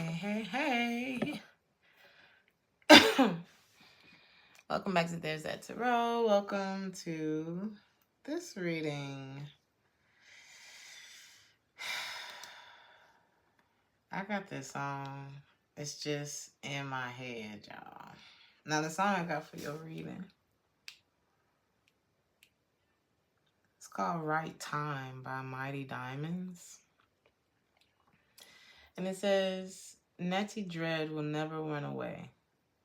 Hey. Welcome back to Theresthattarot. Welcome to this reading. I got this song. It's just in my head, y'all. Now, the song I got for your reading, it's called Right Time by Mighty Diamonds. And it says, Natty Dread will never run away.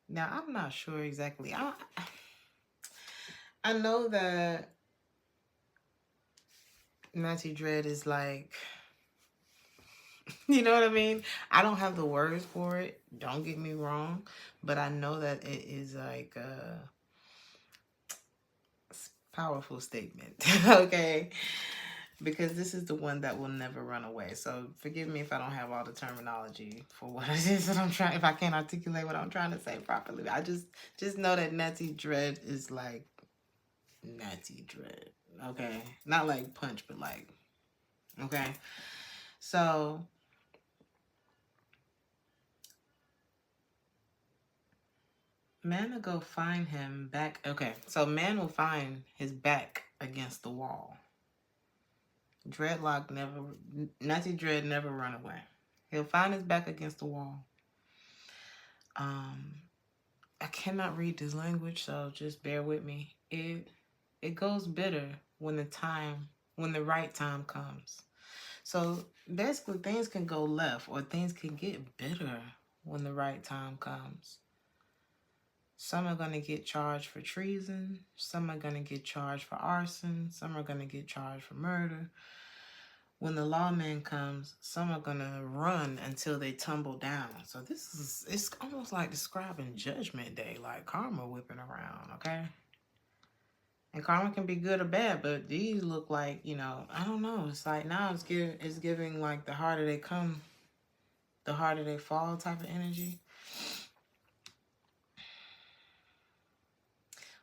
Now, I'm not sure exactly. I know that Natty Dread is like, you know what I mean? I don't have the words for it. Don't get me wrong. But I know that it is like a powerful statement. Okay? Because this is the one that will never run away. So forgive me if I don't have all the terminology for what it is that I'm trying, if I can't articulate what I'm trying to say properly. I just know that Natty Dread is like Natty Dread. Okay? Not like punch, but like, okay? So man will go find him back. Okay, so man will find his back against the wall. Natty Dread never run away. He'll find his back against the wall. I cannot read this language, so just bear with me. It goes bitter when the right time comes. So basically things can go left or things can get bitter when the right time comes. Some are going to get charged for treason. Some are going to get charged for arson. Some are going to get charged for murder. When the lawman comes, some are going to run until they tumble down. So it's almost like describing Judgment Day, like karma whipping around, okay? And karma can be good or bad, but these look like, I don't know. It's like now it's giving like the harder they come, the harder they fall type of energy.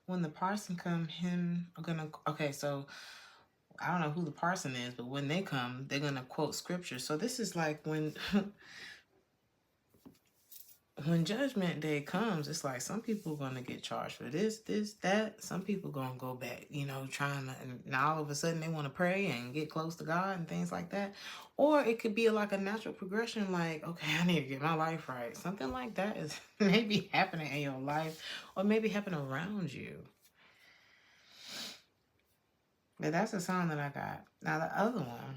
When the parson come, so I don't know who the parson is, but when they come, they're gonna quote scripture. So this is like when when Judgment Day comes, it's like some people are gonna get charged for this, that. Some people gonna go back, trying to, and now all of a sudden they want to pray and get close to God and things like that. Or it could be like a natural progression, like, okay, I need to get my life right. Something like that is maybe happening in your life, or maybe happening around you. But that's the song that I got. Now the other one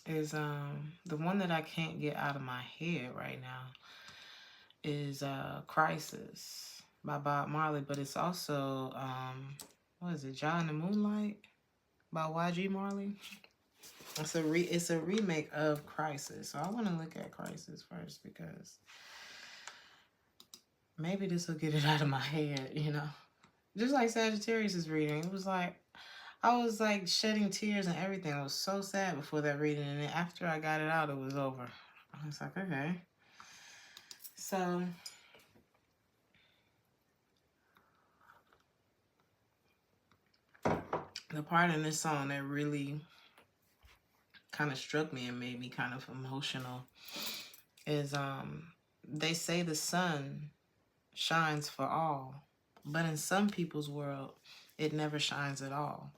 is the one that I can't get out of my head right now is Crisis by Bob Marley, but it's also what is it, John the Moonlight by YG Marley. It's a remake of Crisis. So I want to look at Crisis first because maybe this will get it out of my head, Just like Sagittarius' reading. It was like I was like shedding tears and everything. I was so sad before that reading, and then after I got it out, it was over. I was like, okay. So the part in this song that really kind of struck me and made me kind of emotional is they say the sun shines for all, but in some people's world, it never shines at all.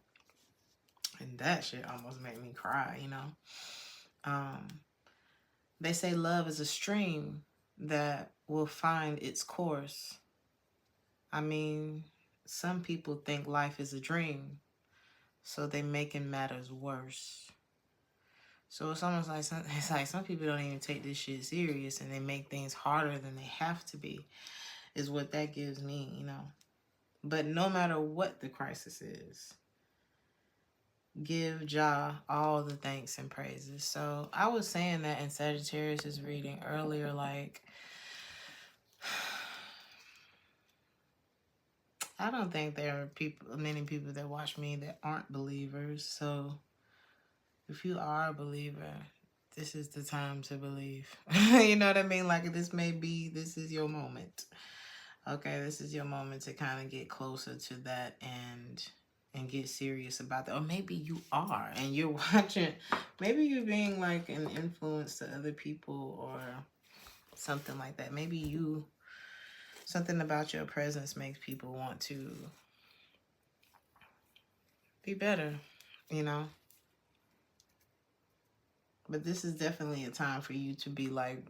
And that shit almost made me cry, They say love is a stream that will find its course. I mean, some people think life is a dream, so they making matters worse. So it's almost like some people don't even take this shit serious and they make things harder than they have to be, is what that gives me, But no matter what the crisis is, give Jah all the thanks and praises. So I was saying that in Sagittarius' reading earlier, like, I don't think there are many people that watch me that aren't believers. So if you are a believer, this is the time to believe. You know what I mean? Like, this is your moment. Okay, this is your moment to kind of get closer to that and and get serious about that. Or maybe you are and you're watching, maybe you're being like an influence to other people or something like that. Maybe you, something about your presence makes people want to be better, you know? But this is definitely a time for you to be like,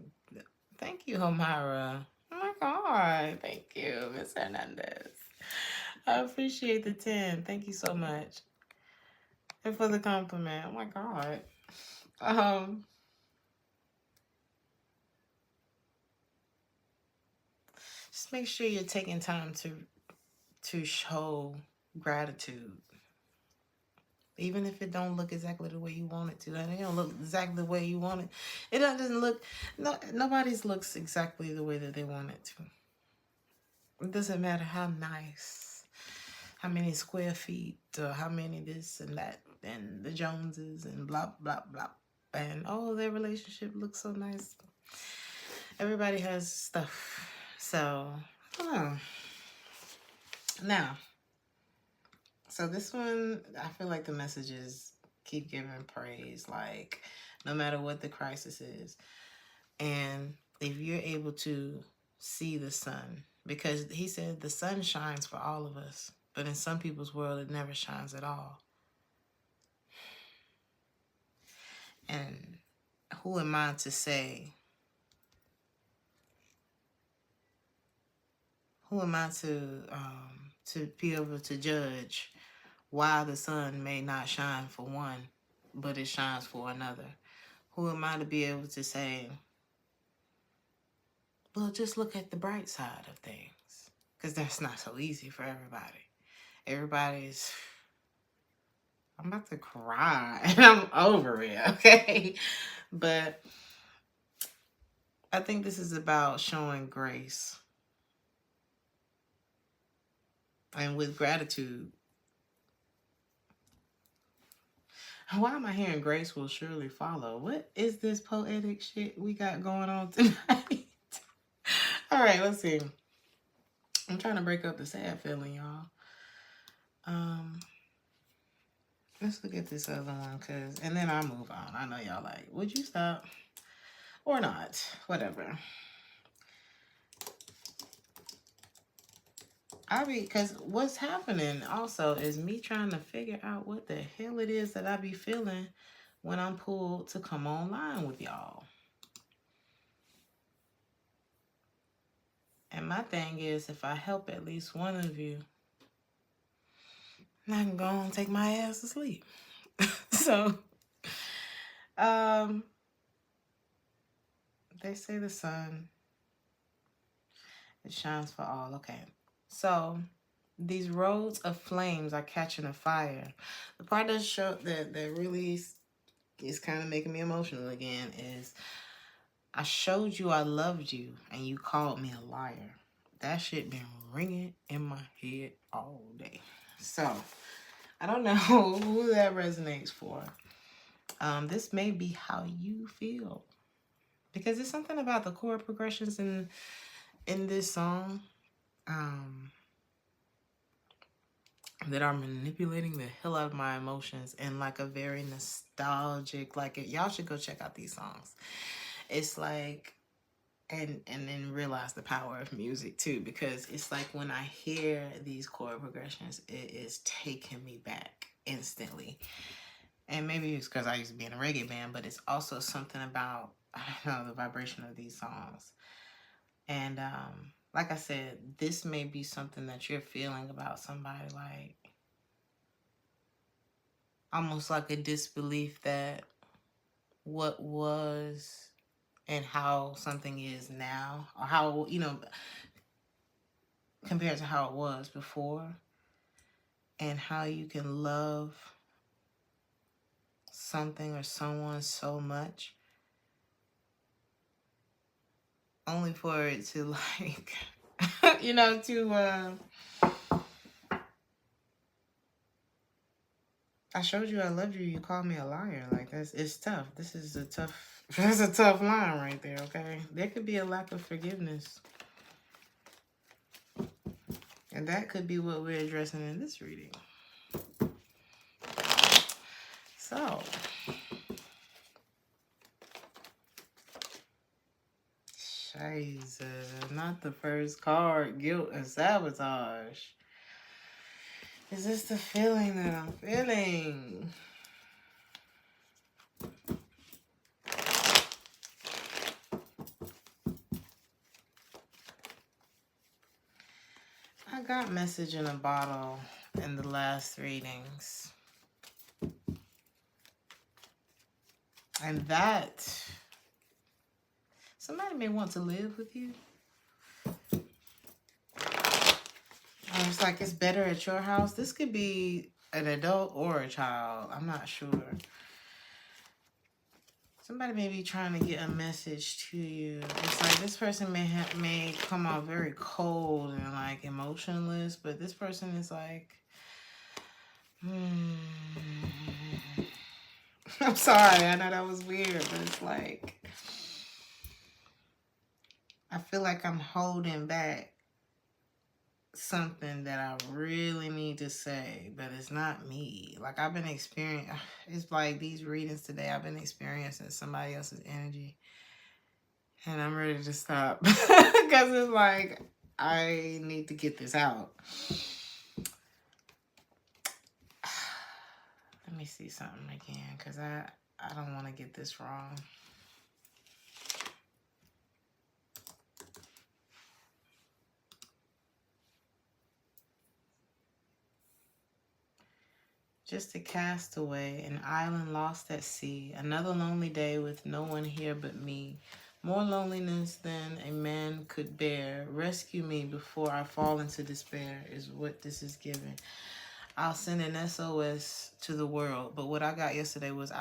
thank you, Homara. Oh my God. Thank you, Miss Hernandez. I appreciate the 10. Thank you so much. And for the compliment. Oh my God. Just make sure you're taking time to show gratitude. Even if it don't look exactly the way you want it to. And it don't look exactly the way you want it. It doesn't look, no, nobody's looks exactly the way that they want it to. It doesn't matter how nice, how many square feet, or how many this and that, and the Joneses, and blah, blah, blah. And, oh, their relationship looks so nice. Everybody has stuff. So, I don't know. Now, so this one, I feel like the messages keep giving praise, like no matter what the crisis is. And if you're able to see the sun, because he said the sun shines for all of us, but in some people's world, it never shines at all. And who am I to say, who am I to be able to judge why the sun may not shine for one, but it shines for another? Who am I to be able to say, well, just look at the bright side of things? Because that's not so easy for everybody. Everybody's, I'm about to cry and I'm over it, okay? But I think this is about showing grace. And with gratitude, why am I hearing grace will surely follow? What is this poetic shit we got going on tonight? All right, let's see. I'm trying to break up the sad feeling, y'all. Let's look at this other one, and then I'll move on. I know y'all like, would you stop? Or not, whatever. Because what's happening also is me trying to figure out what the hell it is that I be feeling when I'm pulled to come online with y'all. And my thing is, if I help at least one of you, I can go and take my ass to sleep. So, they say the sun, it shines for all. Okay. So, these roads of flames are catching a fire. The part that really is kind of making me emotional again is, I showed you I loved you and you called me a liar. That shit been ringing in my head all day. So, I don't know who that resonates for. This may be how you feel. Because there's something about the chord progressions in this song that are manipulating the hell out of my emotions in like a very nostalgic, like, y'all should go check out these songs. It's like, and then realize the power of music too, because it's like when I hear these chord progressions, it is taking me back instantly. And maybe it's because I used to be in a reggae band, but it's also something about, I don't know, the vibration of these songs. And like I said, this may be something that you're feeling about somebody, like almost like a disbelief that what was and how something is now, or how, compared to how it was before, and how you can love something or someone so much only for it to like, I showed you I loved you, you called me a liar. Like, it's tough. That's a tough line right there, okay? There could be a lack of forgiveness. And that could be what we're addressing in this reading. So, Scheiße, not the first card, guilt and sabotage. Is this the feeling that I'm feeling? I got message in a bottle in the last readings. And that, somebody may want to live with you. It's like it's better at your house. This could be an adult or a child. I'm not sure. Somebody may be trying to get a message to you. It's like this person may come out very cold and like emotionless, but this person is like, I'm sorry, I know that was weird, but it's like, I feel like I'm holding back something that I really need to say, but it's not me. Like I've been experiencing, it's like these readings today, I've been experiencing somebody else's energy. And I'm ready to stop. Because it's like, I need to get this out. Let me see something again, because I don't want to get this wrong. Just a castaway, an island lost at sea, another lonely day with no one here but me. More loneliness than a man could bear. Rescue me before I fall into despair is what this is giving. I'll send an SOS to the world. But what I got yesterday was,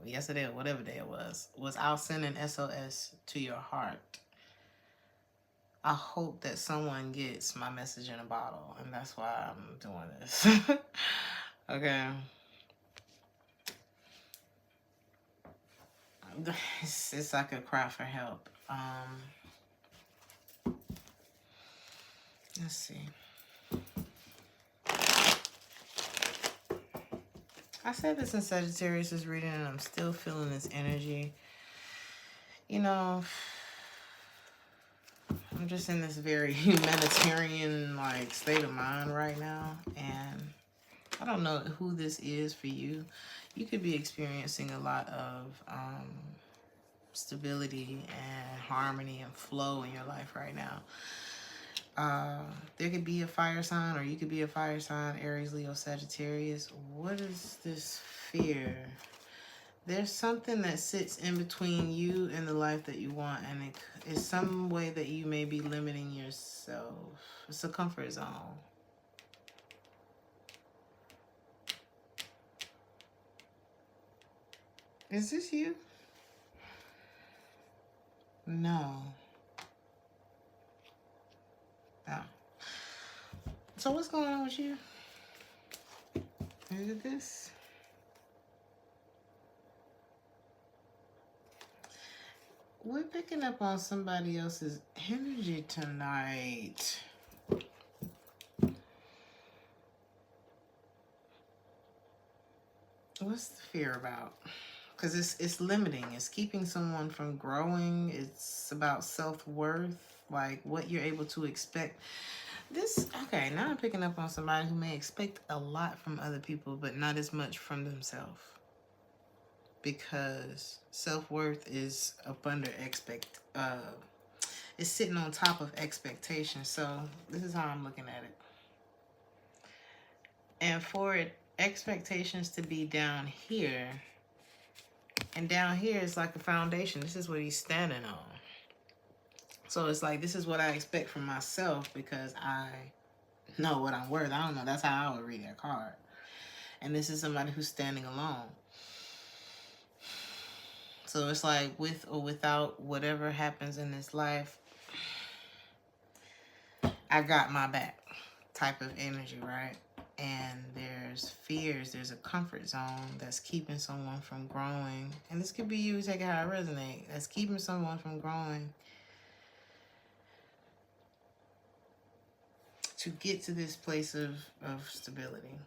yesterday or whatever day it was I'll send an SOS to your heart. I hope that someone gets my message in a bottle. And that's why I'm doing this. Okay. It's like a cry for help. Let's see. I said this in Sagittarius' reading, and I'm still feeling this energy. You know, I'm just in this very humanitarian like state of mind right now, and I don't know who this is for you. You could be experiencing a lot of stability and harmony and flow in your life right now. There could be a fire sign, or you could be a fire sign, Aries, Leo, Sagittarius. What is this fear? There's something that sits in between you and the life that you want, and it is some way that you may be limiting yourself. It's a comfort zone. Is this you? No. Oh. So what's going on with you? Is it this? We're picking up on somebody else's energy tonight. What's the fear about? Because it's limiting. It's keeping someone from growing. It's about self-worth, like what you're able to expect. Okay, now I'm picking up on somebody who may expect a lot from other people, but not as much from themselves. Because self-worth is up under it's sitting on top of expectation. So this is how I'm looking at it. And for expectations to be down here, and down here is like a foundation. This is what he's standing on. So it's like, this is what I expect from myself because I know what I'm worth. I don't know. That's how I would read that card. And this is somebody who's standing alone. So it's like, with or without whatever happens in this life, I got my back type of energy, right? And there's fears, there's a comfort zone that's keeping someone from growing. And this could be you, take it how it resonates. That's keeping someone from growing to get to this place of stability.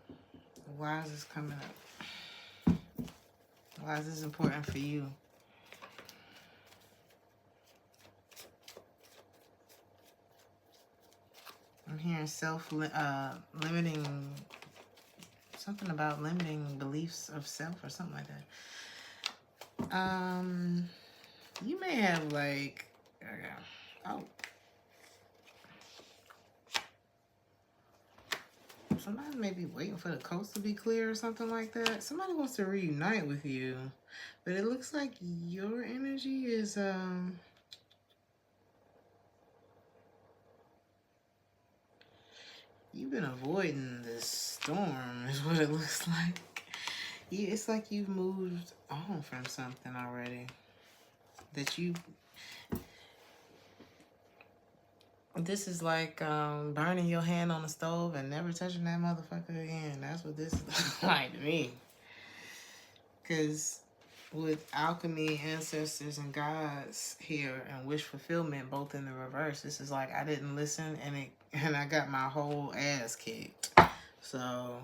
Why is this coming up? Why is this important for you? I'm hearing limiting, something about limiting beliefs of self or something like that. You may have like, oh, somebody may be waiting for the coast to be clear or something like that. Somebody wants to reunite with you, but it looks like your energy is you've been avoiding this storm is what it looks like. Yeah, it's like you've moved on from something already. This is like burning your hand on the stove and never touching that motherfucker again. That's what this is like to me. Because with alchemy, ancestors, and gods here, and wish fulfillment both in the reverse, this is like I didn't listen and I got my whole ass kicked. So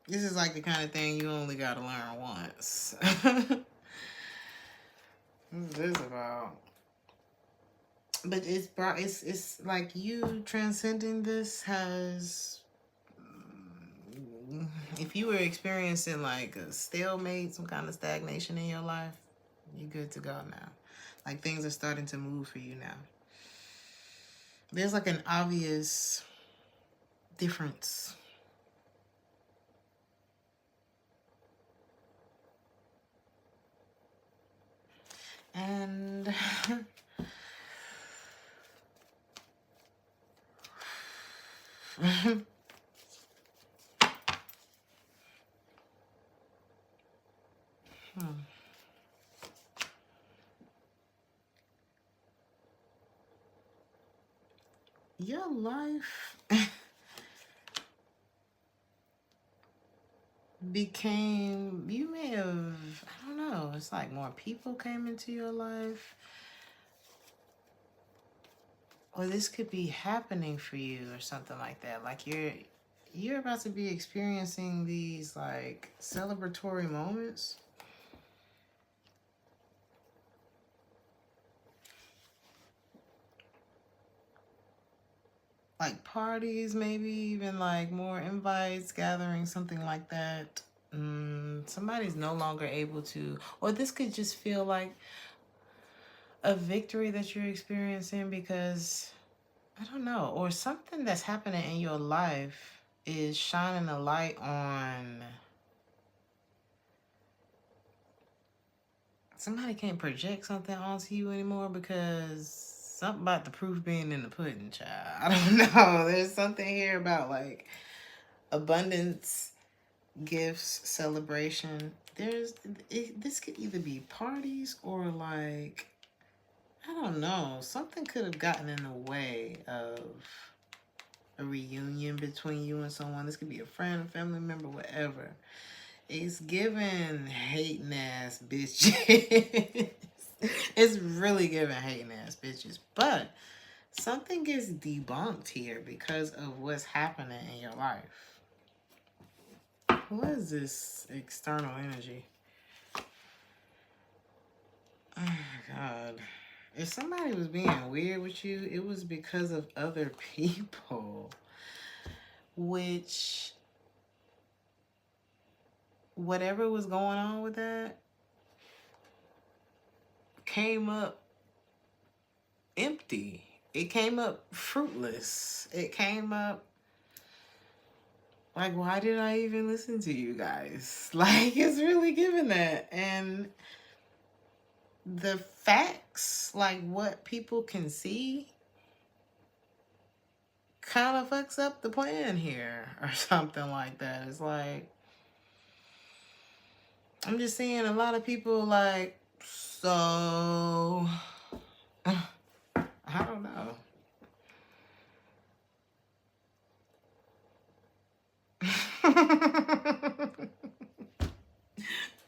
this is like the kind of thing you only gotta learn once. What's this about? But it's like you transcending this has, if you were experiencing like a stalemate, some kind of stagnation in your life, you're good to go now. Like things are starting to move for you now. There's like an obvious difference. And your life became, you may have, I don't know, it's like more people came into your life. Or this could be happening for you or something like that. Like you're about to be experiencing these like celebratory moments. Like parties, maybe even like more invites, gatherings, something like that. Somebody's no longer able to, or this could just feel like a victory that you're experiencing because, I don't know, or something that's happening in your life is shining a light on. Somebody can't project something onto you anymore because something about the proof being in the pudding, child. I don't know. There's something here about like abundance, gifts, celebration. This could either be parties or like, I don't know. Something could have gotten in the way of a reunion between you and someone. This could be a friend, a family member, whatever. It's giving hating ass bitches. It's really giving hating ass bitches. But something gets debunked here because of what's happening in your life. What is this external energy? Oh my God. If somebody was being weird with you, it was because of other people. Which, whatever was going on with that came up empty. It came up fruitless. It came up like, why did I even listen to you guys? Like, it's really giving that. And the facts, like what people can see, kind of fucks up the plan here or something like that. It's like, I'm just seeing a lot of people like, so, I don't know.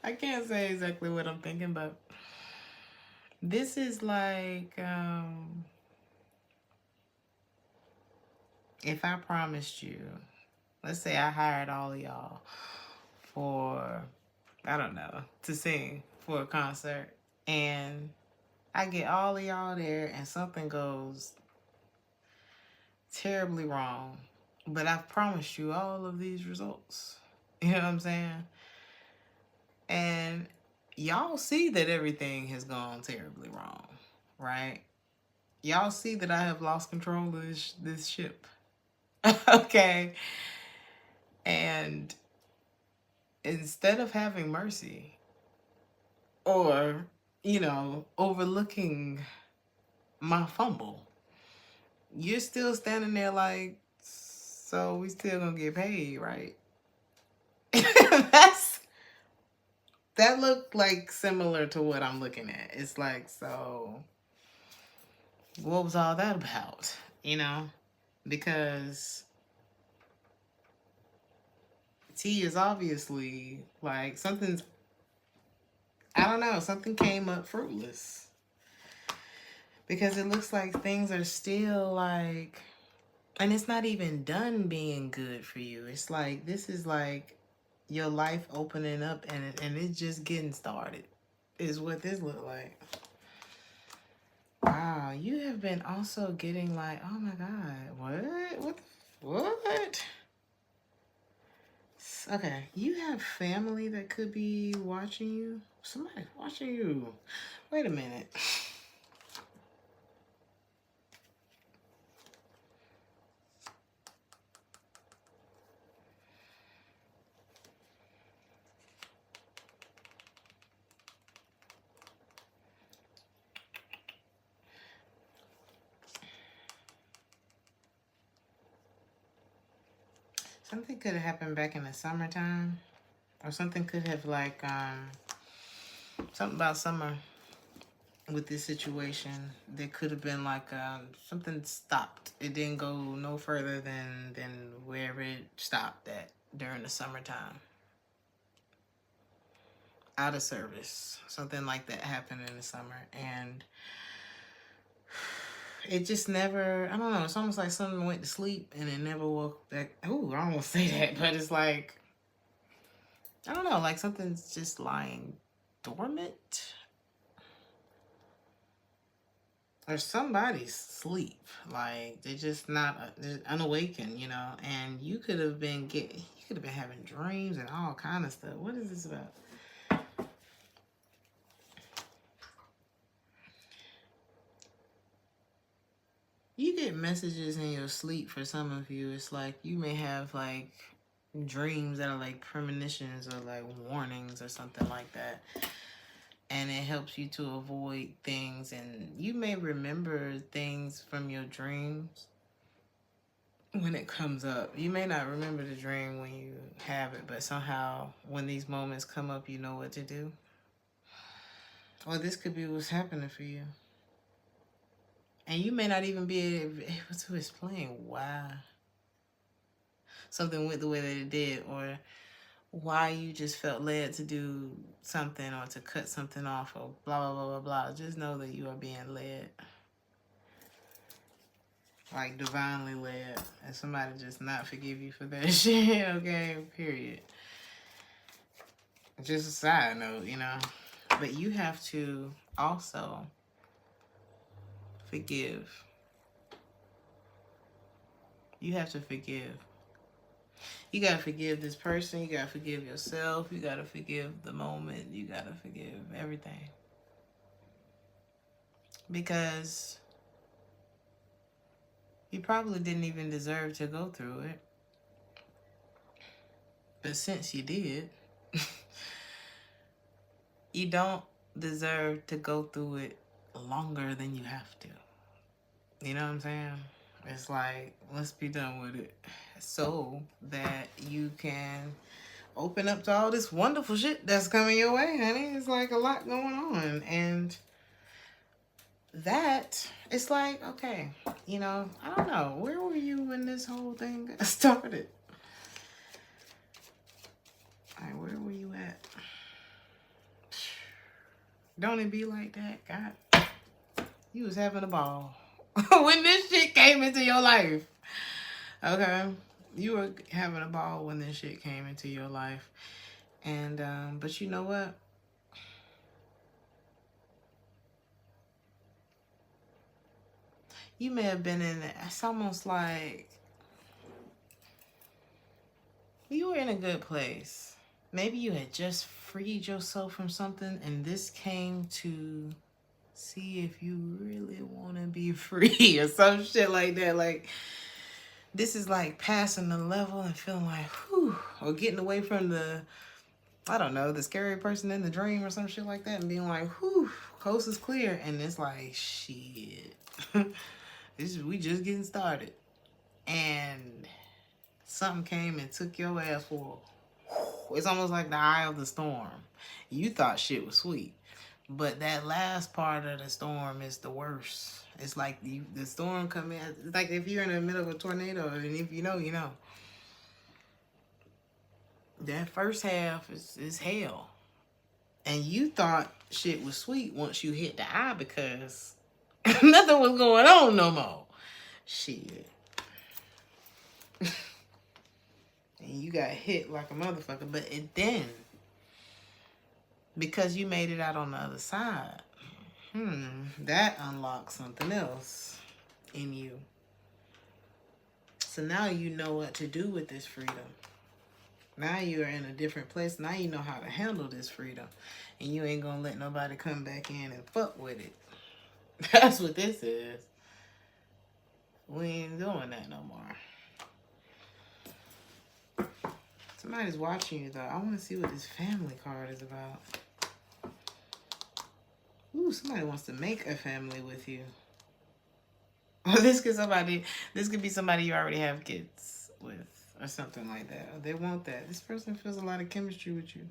I can't say exactly what I'm thinking, but this is like, if I promised you, let's say I hired all of y'all for, I don't know, to sing for a concert. And I get all of y'all there and something goes terribly wrong. But I've promised you all of these results. You know what I'm saying? And y'all see that everything has gone terribly wrong, right? Y'all see that I have lost control of this ship. Okay? And instead of having mercy or, you know, overlooking my fumble, you're still standing there like, so we still gonna get paid, right? That looked like similar to what I'm looking at. It's like, so what was all that about? You know? Because T is obviously like something's, I don't know, something came up fruitless. Because it looks like things are still like, and it's not even done being good for you. It's like, this is like your life opening up and it's just getting started is what this look like. Wow, you have been also getting like, oh my God, what? Okay, you have family that could be watching you. Somebody watching you. Wait a minute. Something could have happened back in the summertime. Or something could have like, something about summer with this situation. There could have been like, something stopped. It didn't go no further than wherever it stopped at during the summertime. Out of service. Something like that happened in the summer. And it just never, I don't know, it's almost like something went to sleep and it never woke back. Ooh, I don't want to say that, but it's like, I don't know, like something's just lying dormant. Or somebody's asleep. Like, they're just not, they're unawakened, you know? And you could have been having dreams and all kind of stuff. What is this about? You get messages in your sleep for some of you. It's like you may have like dreams that are like premonitions or like warnings or something like that. And it helps you to avoid things. And you may remember things from your dreams when it comes up. You may not remember the dream when you have it, but somehow when these moments come up, you know what to do. Or this could be what's happening for you. And you may not even be able to explain why something went the way that it did, or why you just felt led to do something or to cut something off or blah, blah, blah, blah, blah. Just know that you are being led. Like divinely led. And somebody just not forgive you for that shit, okay? Period. Just a side note, you know. But you have to also forgive. You have to forgive. You gotta forgive this person. You gotta forgive yourself. You gotta forgive the moment. You gotta forgive everything. Because you probably didn't even deserve to go through it. But since you did, you don't deserve to go through it longer than you have to. You know what I'm saying? It's like, let's be done with it so that you can open up to all this wonderful shit that's coming your way, honey. It's like a lot going on. And that, it's like, okay, you know, I don't know. Where were you when this whole thing got started? All right, where were you at? Don't it be like that? God, you was having a ball when this shit came into your life. Okay? You were having a ball when this shit came into your life. And, but you know what? You may have been in it. It's almost like you were in a good place. Maybe you had just freed yourself from something and this came to see if you really want to be free or some shit like that. Like, this is like passing the level and feeling like, whew, or getting away from the, I don't know, the scary person in the dream or some shit like that and being like, whew, coast is clear. And it's like, shit, we just getting started. And something came and took your ass for, it's almost like the eye of the storm. You thought shit was sweet, but that last part of the storm is the worst. It's like the storm come in. It's like if you're in the middle of a tornado, and if you know, you know. That first half is hell. And you thought shit was sweet once you hit the eye because nothing was going on no more. Shit. And you got hit like a motherfucker. But then, because you made it out on the other side, that unlocks something else in you. So now you know what to do with this freedom. Now you're in a different place. Now you know how to handle this freedom. And you ain't gonna let nobody come back in and fuck with it. That's what this is. We ain't doing that no more. Somebody's watching you though. I want to see what this family card is about. Ooh, somebody wants to make a family with you. This could be somebody you already have kids with or something like that. Or they want that. This person feels a lot of chemistry with you.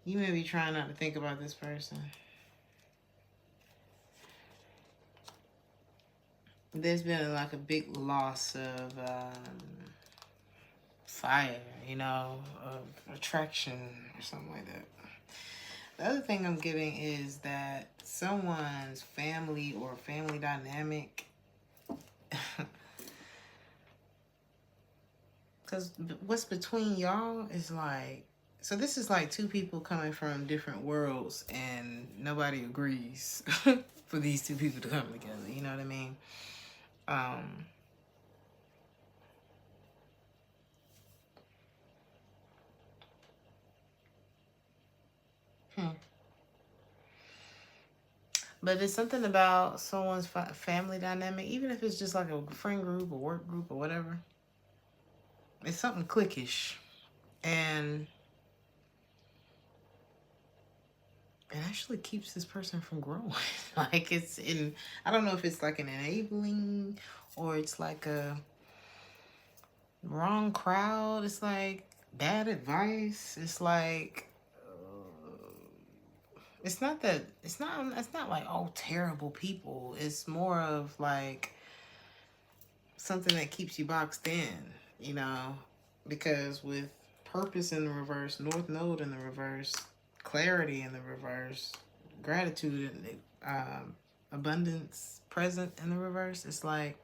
You may be trying not to think about this person. There's been like a big loss of fire, you know, of attraction or something like that. The other thing I'm getting is that someone's family or family dynamic, because what's between y'all is like, so this is like two people coming from different worlds and nobody agrees for these two people to come together. You know what I mean? But it's something about someone's family dynamic, even if it's just like a friend group or work group or whatever. It's something cliquish. And it actually keeps this person from growing. Like it's in, I don't know if it's like an enabling or it's like a wrong crowd. It's like bad advice. It's like, it's not like, oh, terrible people. It's more of like something that keeps you boxed in, you know, because with purpose in the reverse, North Node in the reverse, clarity in the reverse, gratitude and abundance present in the reverse, it's like,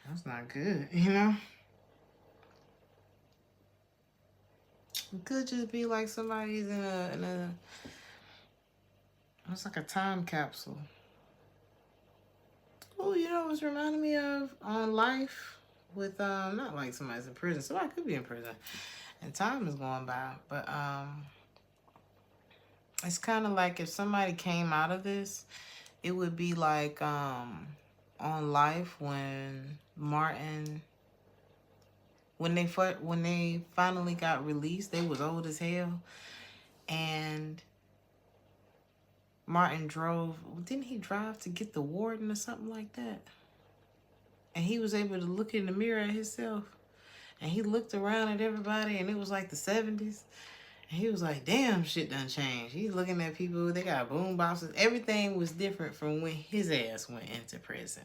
that's not good, you know? It could just be like somebody's in a it's like a time capsule. Oh, you know what's reminding me of on life with not like somebody's in prison. Somebody could be in prison and time is going by, but it's kind of like if somebody came out of this, it would be like on life when Martin, when they finally got released, they was old as hell, and Martin didn't he drive to get the warden or something like that? And he was able to look in the mirror at himself, and he looked around at everybody, and it was like the 70s. And he was like, damn, shit done changed. He's looking at people, they got boom boxes. Everything was different from when his ass went into prison.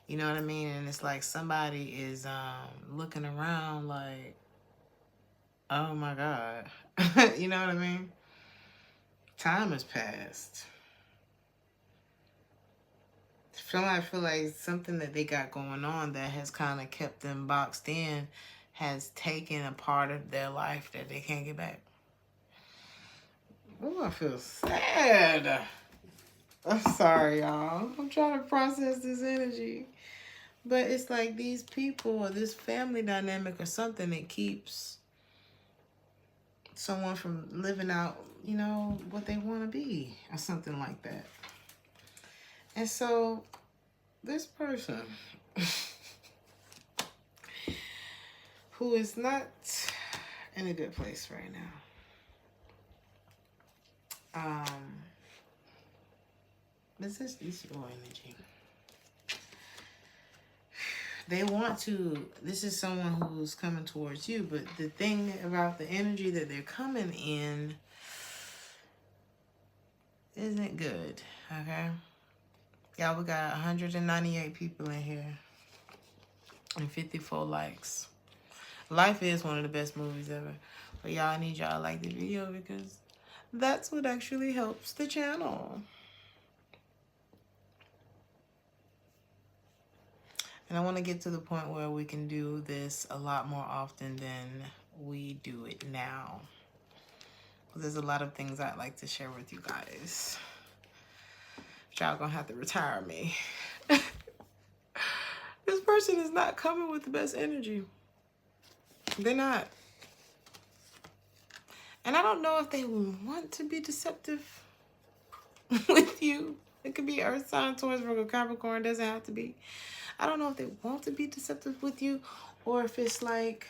You know what I mean? And it's like somebody is looking around like, oh my God. You know what I mean? Time has passed. I feel like something that they got going on that has kind of kept them boxed in has taken a part of their life that they can't get back. Oh, I feel sad. I'm sorry, y'all. I'm trying to process this energy. But it's like these people or this family dynamic or something that keeps someone from living out, you know, what they want to be or something like that. And so this person who is not in a good place right now. This is your energy. They want to, this is someone who's coming towards you, but the thing about the energy that they're coming in isn't good, okay? Y'all, we got 198 people in here and 54 likes. Life is one of the best movies ever. But y'all, I need y'all to like the video because that's what actually helps the channel. And I want to get to the point where we can do this a lot more often than we do it now. There's a lot of things I'd like to share with you guys. Y'all gonna have to retire me. This person is not coming with the best energy. They're not. And I don't know if they want to be deceptive with you. It could be Earth sign, Taurus, Virgo, Capricorn. Doesn't have to be. I don't know if they want to be deceptive with you or if it's like,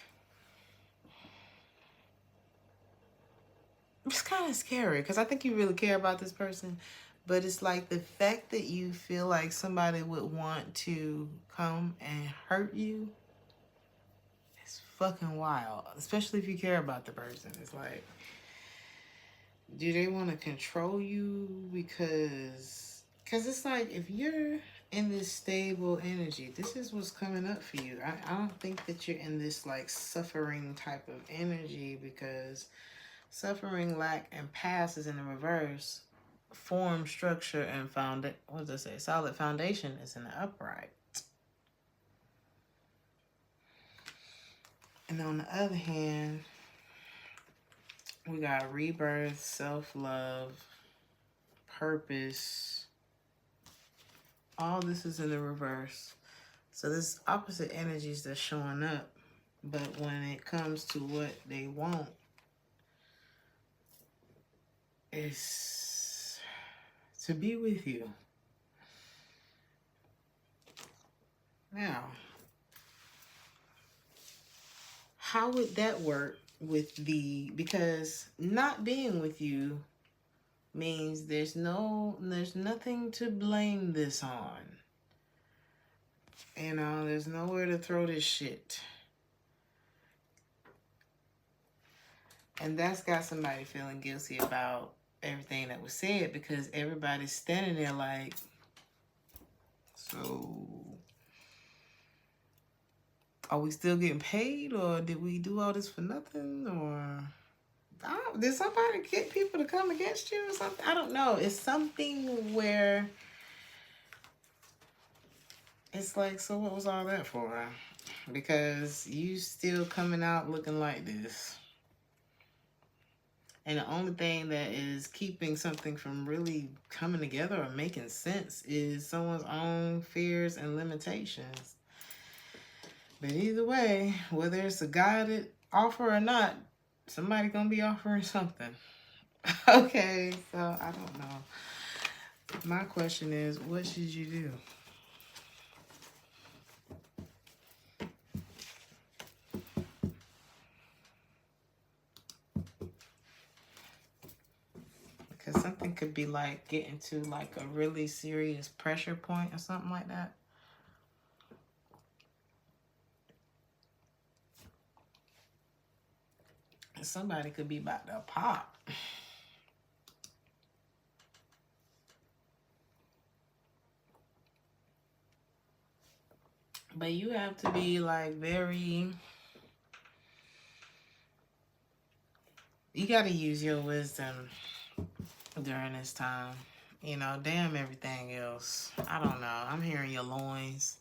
it's kind of scary because I think you really care about this person. But it's like the fact that you feel like somebody would want to come and hurt you is fucking wild. Especially if you care about the person. It's like, do they want to control you? Because it's like if you're in this stable energy, this is what's coming up for you. I don't think that you're in this like suffering type of energy because suffering, lack, and past is in the reverse. Form, structure, and what does it say? Solid foundation is in the upright. And on the other hand, we got rebirth, self-love, purpose. All this is in the reverse. So this opposite energies that's showing up. But when it comes to what they want, it's to be with you. Now, how would that work with because not being with you means there's nothing to blame this on. You know, there's nowhere to throw this shit. And that's got somebody feeling guilty about everything that was said because everybody's standing there like, so are we still getting paid or did we do all this for nothing or did somebody get people to come against you or something? I don't know. It's something where it's like, so what was all that for? Because you still coming out looking like this. And the only thing that is keeping something from really coming together or making sense is someone's own fears and limitations. But either way, whether it's a guided offer or not, somebody gonna be offering something. Okay, so I don't know. My question is, what should you do? Because something could be like getting to like a really serious pressure point or something like that. Somebody could be about to pop. But you have to be like very... You got to use your wisdom during this time. You know, damn everything else. I don't know. I'm hearing your loins,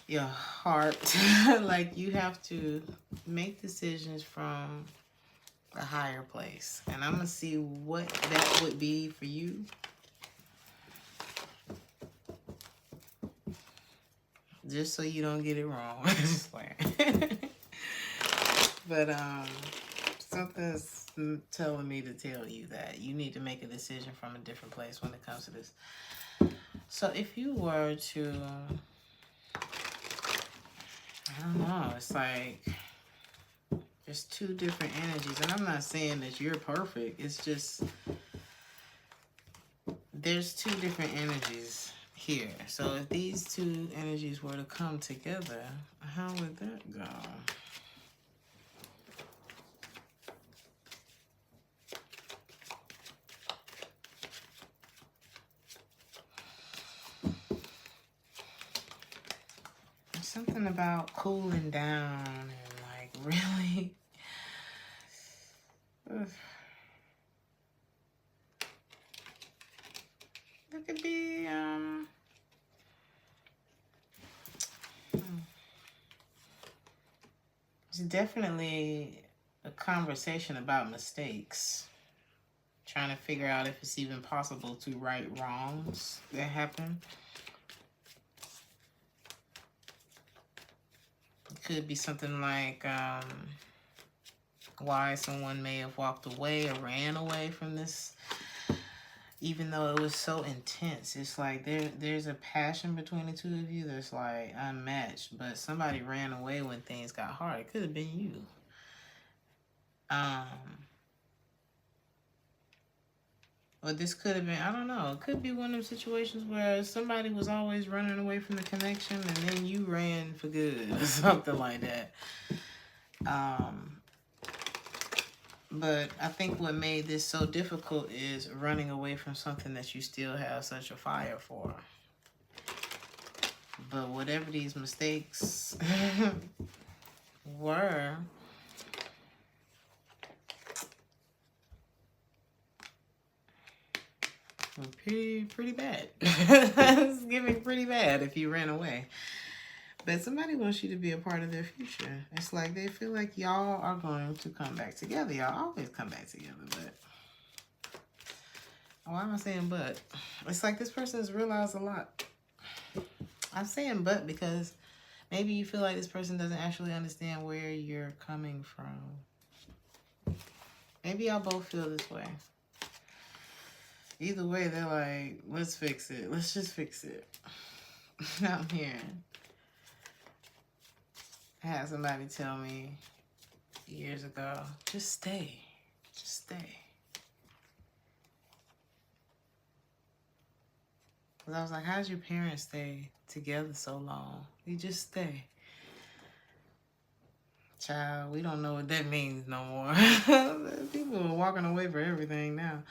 your heart. Like you have to make decisions from a higher place. And I'm going to see what that would be for you. Just so you don't get it wrong. Just playing. But something's telling me to tell you that you need to make a decision from a different place when it comes to this. So if you were to, I don't know, it's like there's two different energies. And I'm not saying that you're perfect. It's just there's two different energies here. So if these two energies were to come together, how would that go? Something about cooling down and like really it could be it's definitely a conversation about mistakes, trying to figure out if it's even possible to right wrongs that happen. Could be something like why someone may have walked away or ran away from this, even though it was so intense. It's like there's a passion between the two of you that's like unmatched, but somebody ran away when things got hard. It could have been you. Or this could have been, I don't know, it could be one of those situations where somebody was always running away from the connection and then you ran for good or something like that. But I think what made this so difficult is running away from something that you still have such a fire for. But whatever these mistakes were, pretty bad. It's giving pretty bad if you ran away. But somebody wants you to be a part of their future. It's like they feel like y'all are going to come back together. Y'all always come back together, but why am I saying but? It's like this person has realized a lot. I'm saying but because maybe you feel like this person doesn't actually understand where you're coming from. Maybe y'all both feel this way. Either way, they're like, let's fix it. Let's just fix it. I'm hearing. I had somebody tell me years ago, just stay. Just stay. Because I was like, how did your parents stay together so long? You just stay. Child, we don't know what that means no more. People are walking away for everything now.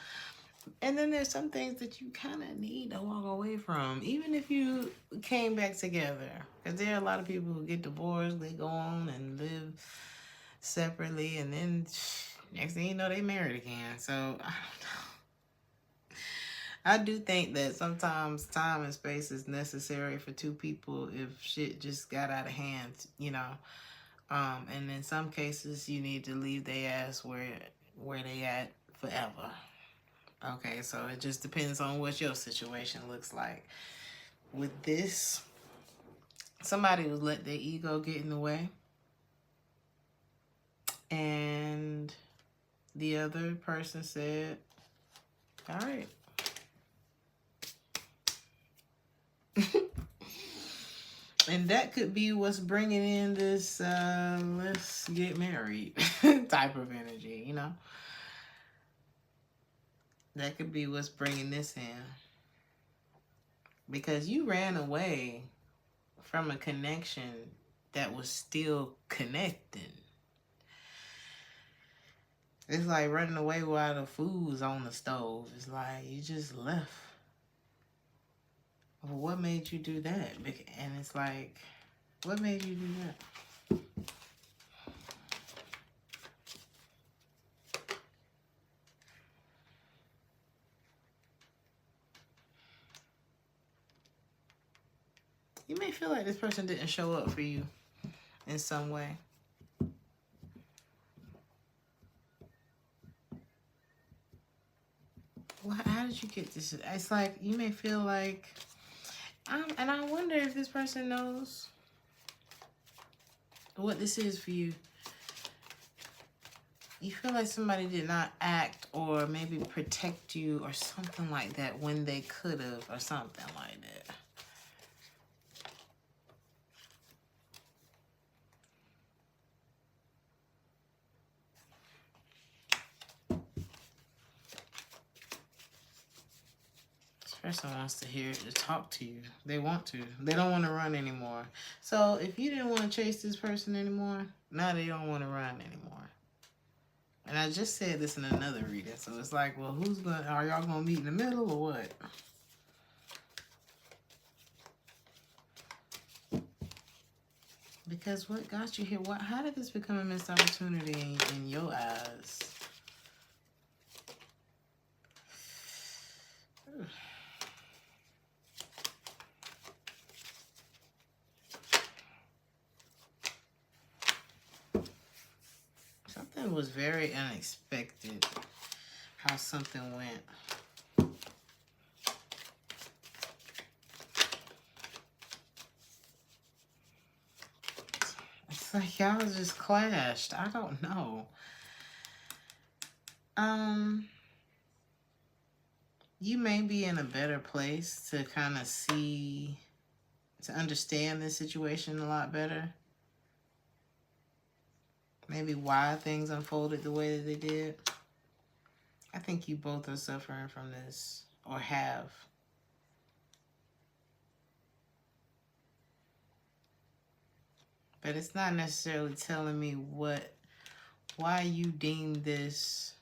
And then there's some things that you kind of need to walk away from, even if you came back together. Because there are a lot of people who get divorced, they go on and live separately, and then next thing you know, they married again. So, I don't know. I do think that sometimes time and space is necessary for two people if shit just got out of hand, you know. And in some cases, you need to leave their ass where they at forever. Okay, so it just depends on what your situation looks like. With this, somebody would let their ego get in the way. And the other person said, all right. And that could be what's bringing in this let's get married type of energy, you know? That could be what's bringing this in. Because you ran away from a connection that was still connecting. It's like running away while the food's on the stove. It's like you just left. Well, what made you do that? And it's like, what made you do that? You may feel like this person didn't show up for you in some way. Well, how did you get this? It's like you may feel like, and I wonder if this person knows what this is for you. You feel like somebody did not act or maybe protect you or something like that when they could have, or something like that. This person wants to talk to you. They want to. They don't want to run anymore. So if you didn't want to chase this person anymore, now they don't want to run anymore. And I just said this in another reading, so it's like, well, are y'all gonna meet in the middle or what? Because what got you here? How did this become a missed opportunity in your eyes? Something was very unexpected. How something went. It's like y'all just clashed. I don't know. You may be in a better place to kind of to understand this situation a lot better. Maybe why things unfolded the way that they did. I think you both are suffering from this, or have. But it's not necessarily telling me why you deem this.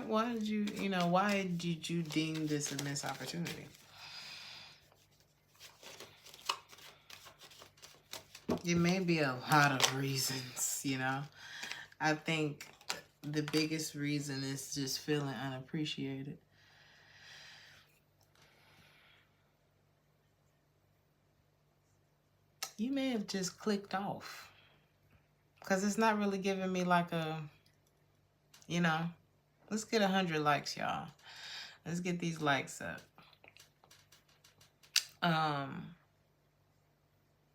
Why did you deem this a missed opportunity? It may be a lot of reasons, I think the biggest reason is just feeling unappreciated. You may have just clicked off. Because it's not really giving me like let's get 100 likes, y'all. Let's get these likes up.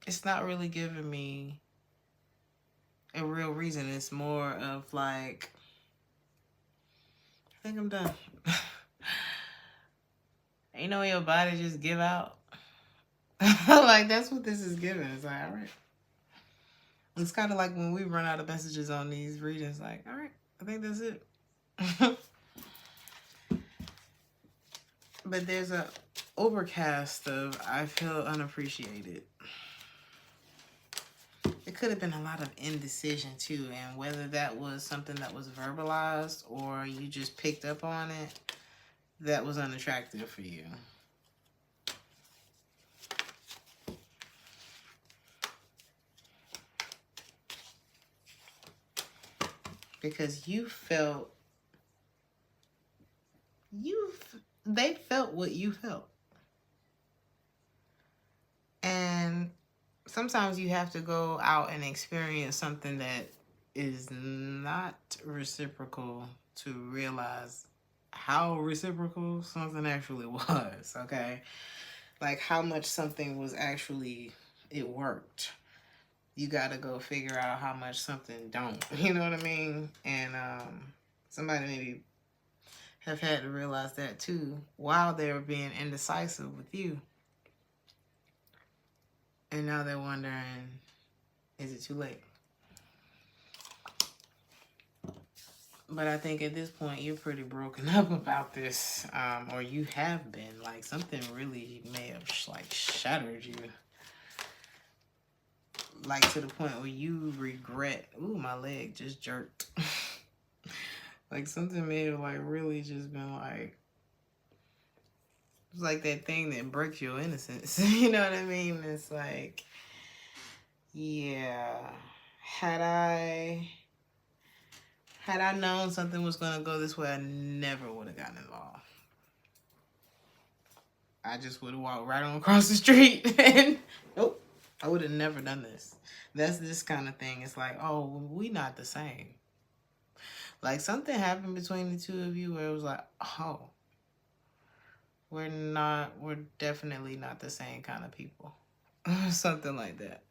It's not really giving me a real reason. It's more of like, I think I'm done. Your body just give out. Like, that's what this is giving. It's like, all right. It's kind of like when we run out of messages on these readings, like, all right, I think that's it. But there's a overcast of I feel unappreciated. It could have been a lot of indecision too, and whether that was something that was verbalized or you just picked up on it, that was unattractive for you. Because they felt what you felt. And sometimes you have to go out and experience something that is not reciprocal to realize how reciprocal something actually was, okay? Like how much something was actually, it worked. You got to go figure out how much something don't, you know what I mean? And somebody maybe have had to realize that too while they were being indecisive with you. And now they're wondering, is it too late? But I think at this point, you're pretty broken up about this. Or you have been. Like, something really may have, shattered you. Like, to the point where you regret, ooh, my leg just jerked. Like, something may have, really just been, it's like that thing that breaks your innocence. You know what I mean? It's like, yeah, had I known something was going to go this way, I never would have gotten involved. I just would have walked right on across the street and nope, I would have never done this. That's this kind of thing. It's like, oh, we not the same. Like something happened between the two of you where it was like, oh, we're definitely not the same kind of people. Something like that.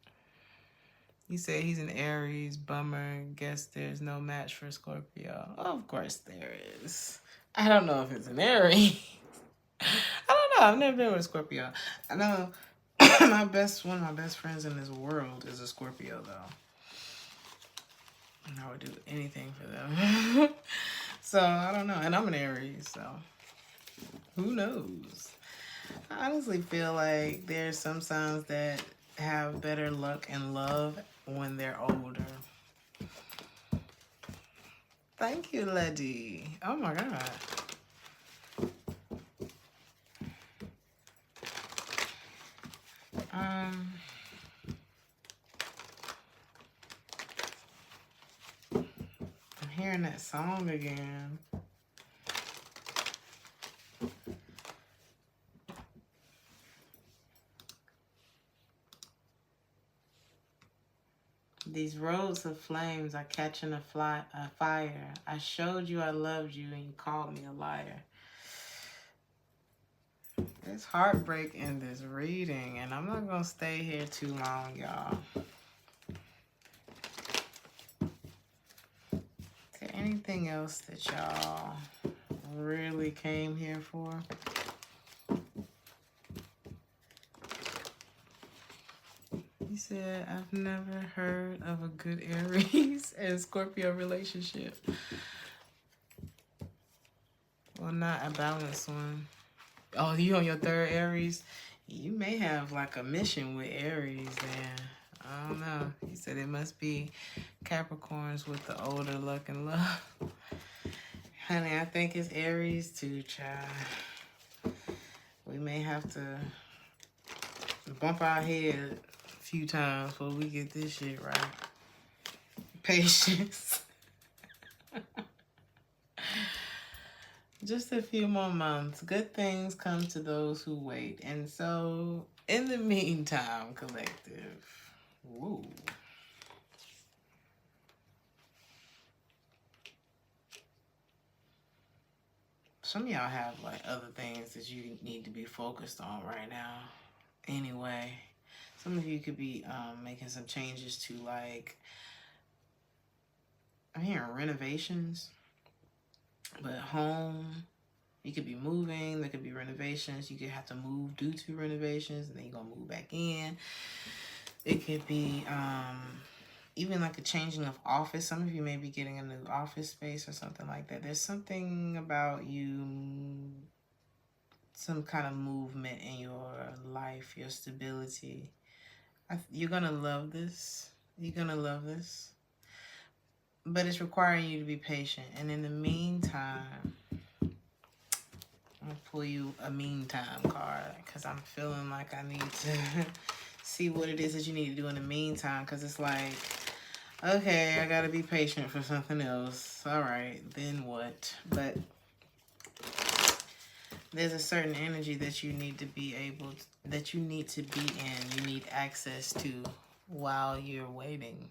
He said he's an Aries, bummer. Guess there's no match for Scorpio. Of course there is. I don't know if it's an Aries. I don't know. I've never been with a Scorpio. I know one of my best friends in this world is a Scorpio though. And I would do anything for them. So I don't know. And I'm an Aries, so who knows? I honestly feel like there's some signs that have better luck and love when they're older. Thank you, Lady. Oh my God. I'm hearing that song again. These roads of flames are catching a fire. I showed you I loved you and you called me a liar. There's heartbreak in this reading, and I'm not going to stay here too long, y'all. Is there anything else that y'all really came here for? He said, I've never heard of a good Aries and Scorpio relationship. Well, not a balanced one. Oh, you on your third Aries? You may have like a mission with Aries then. I don't know. He said it must be Capricorns with the older luck and love. Honey, I think it's Aries too, child. We may have to bump our head a few times before we get this shit right. Patience. Just a few more months. Good things come to those who wait. And so, in the meantime, collective. Woo. Some of y'all have like other things that you need to be focused on right now. Anyway, some of you could be making some changes to like, I'm hearing renovations. But home, you could be moving, there could be renovations, you could have to move due to renovations, and then you're gonna move back in. It could be even like a changing of office. Some of you may be getting a new office space or something like that. There's something about you, some kind of movement in your life, your stability. You're gonna love this. You're gonna love this. But it's requiring you to be patient. And in the meantime, I'm going to pull you a meantime card because I'm feeling like I need to see what it is that you need to do in the meantime, because it's like, okay, I got to be patient for something else. All right, then what? But there's a certain energy that you need to be able to, that you need to be in, you need access to while you're waiting.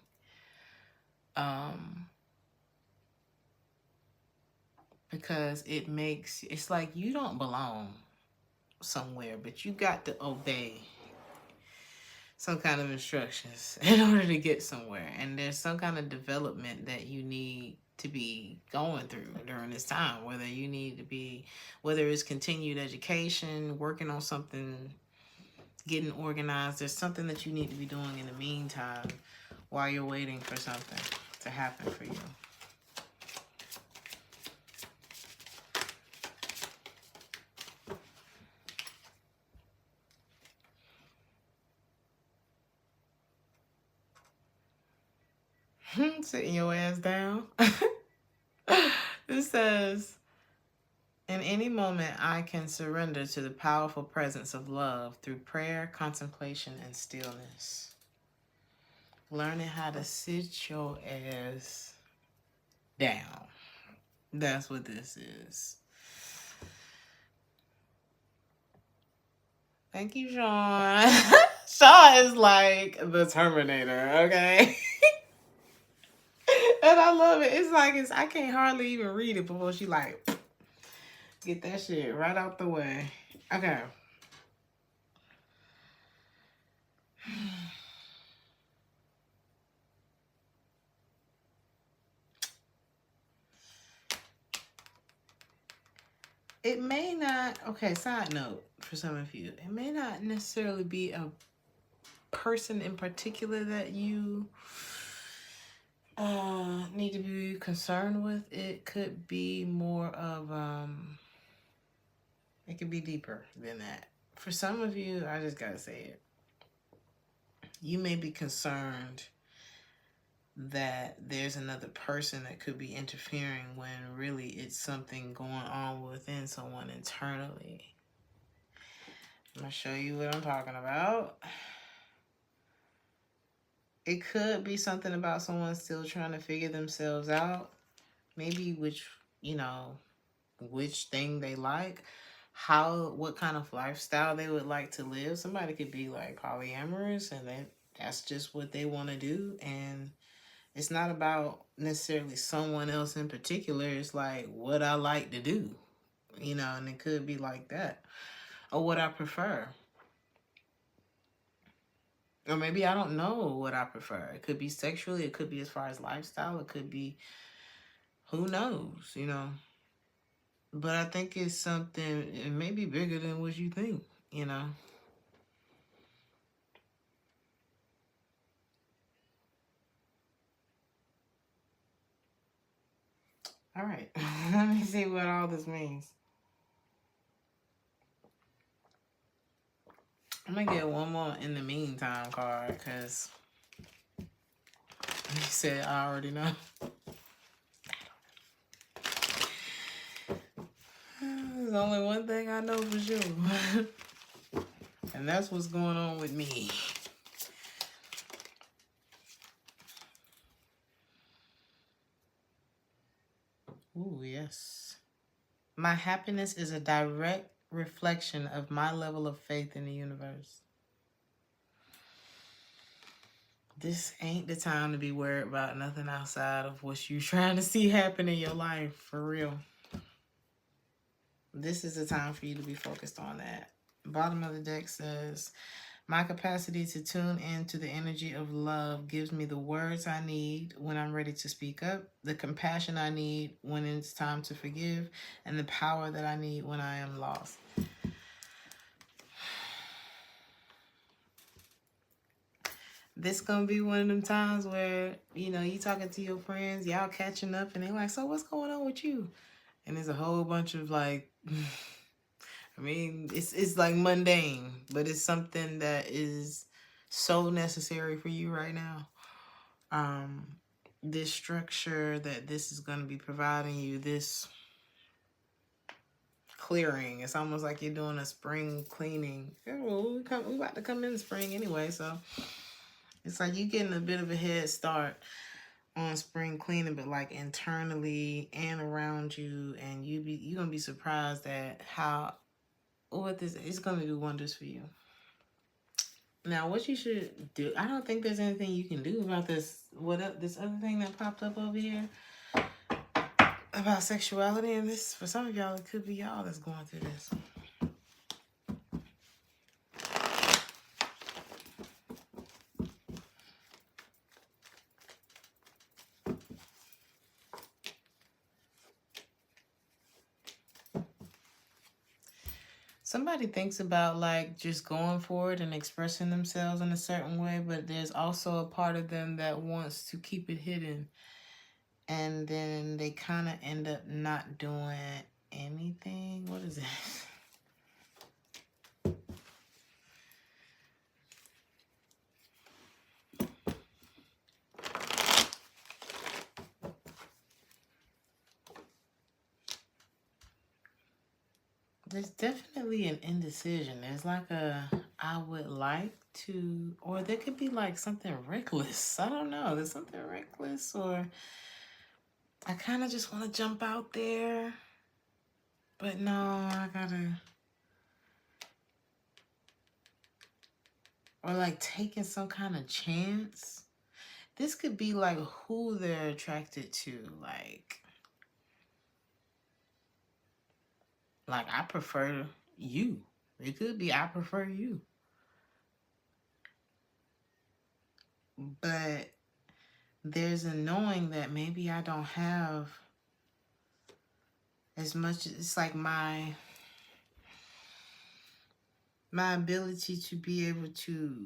Because it's like you don't belong somewhere, but you got to obey some kind of instructions in order to get somewhere. And there's some kind of development that you need to be going through during this time, whether it's continued education, working on something, getting organized. There's something that you need to be doing in the meantime while you're waiting for something to happen for you. Sitting your ass down. This says, in any moment, I can surrender to the powerful presence of love through prayer, contemplation, and stillness. Learning how to sit your ass down. That's what this is. Thank you, Sean. Sean is like the Terminator, okay? And I love it. It's like I can't hardly even read it before she like get that shit right out the way. Okay. It may not, okay, side note for some of you, it may not necessarily be a person in particular that you need to be concerned with. It could be more of, it could be deeper than that. For some of you, I just gotta say it. You may be concerned that there's another person that could be interfering when really it's something going on within someone internally. I'm going to show you what I'm talking about. It could be something about someone still trying to figure themselves out. Maybe which thing they like. What kind of lifestyle they would like to live. Somebody could be like polyamorous and that's just what they want to do. And it's not about necessarily someone else in particular. It's like what I like to do, and it could be like that. Or what I prefer. Or maybe I don't know what I prefer. It could be sexually. It could be as far as lifestyle. It could be, who knows, But I think it's something, it may be bigger than what you think, All right. Let me see what all this means. I'm going to get one more in the meantime card because you said I already know. There's only one thing I know for sure. And that's what's going on with me. Ooh, yes. My happiness is a direct reflection of my level of faith in the universe. This ain't the time to be worried about nothing outside of what you're trying to see happen in your life, for real. This is the time for you to be focused on that. Bottom of the deck says, my capacity to tune into the energy of love gives me the words I need when I'm ready to speak up, the compassion I need when it's time to forgive, and the power that I need when I am lost. This gonna be one of them times where, you talking to your friends, y'all catching up, and they're like, so what's going on with you? And there's a whole bunch of like, I mean, it's like mundane, but it's something that is so necessary for you right now. This structure that this is going to be providing you, this clearing, it's almost like you're doing a spring cleaning. Well, we about to come in the spring anyway, so it's like you getting a bit of a head start on spring cleaning, but like internally and around you, and you're gonna be surprised at what this is gonna do wonders for you. Now, what you should do, I don't think there's anything you can do about this. This other thing that popped up over here about sexuality, and this, for some of y'all, it could be y'all that's going through this. Somebody thinks about like just going for it and expressing themselves in a certain way, but there's also a part of them that wants to keep it hidden. And then they kind of end up not doing anything. What is it? There's definitely an indecision. There's like I would like to, or there could be like something reckless. I don't know. There's something reckless, or I kind of just want to jump out there. But no, I gotta. or like taking some kind of chance. This could be like who they're attracted to. Like I prefer you. It could be I prefer you. But there's a knowing that maybe I don't have as much. It's like my ability to be able to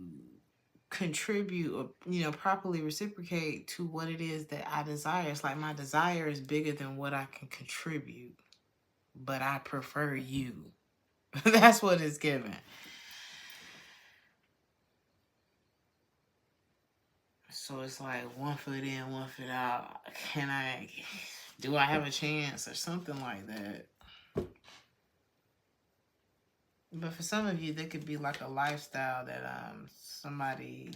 contribute or, you know, properly reciprocate to what it is that I desire. It's like my desire is bigger than what I can contribute, but I prefer you. That's what it's given. So it's like 1 foot in, 1 foot out. Do I have a chance or something like that? But for some of you, there could be like a lifestyle that somebody,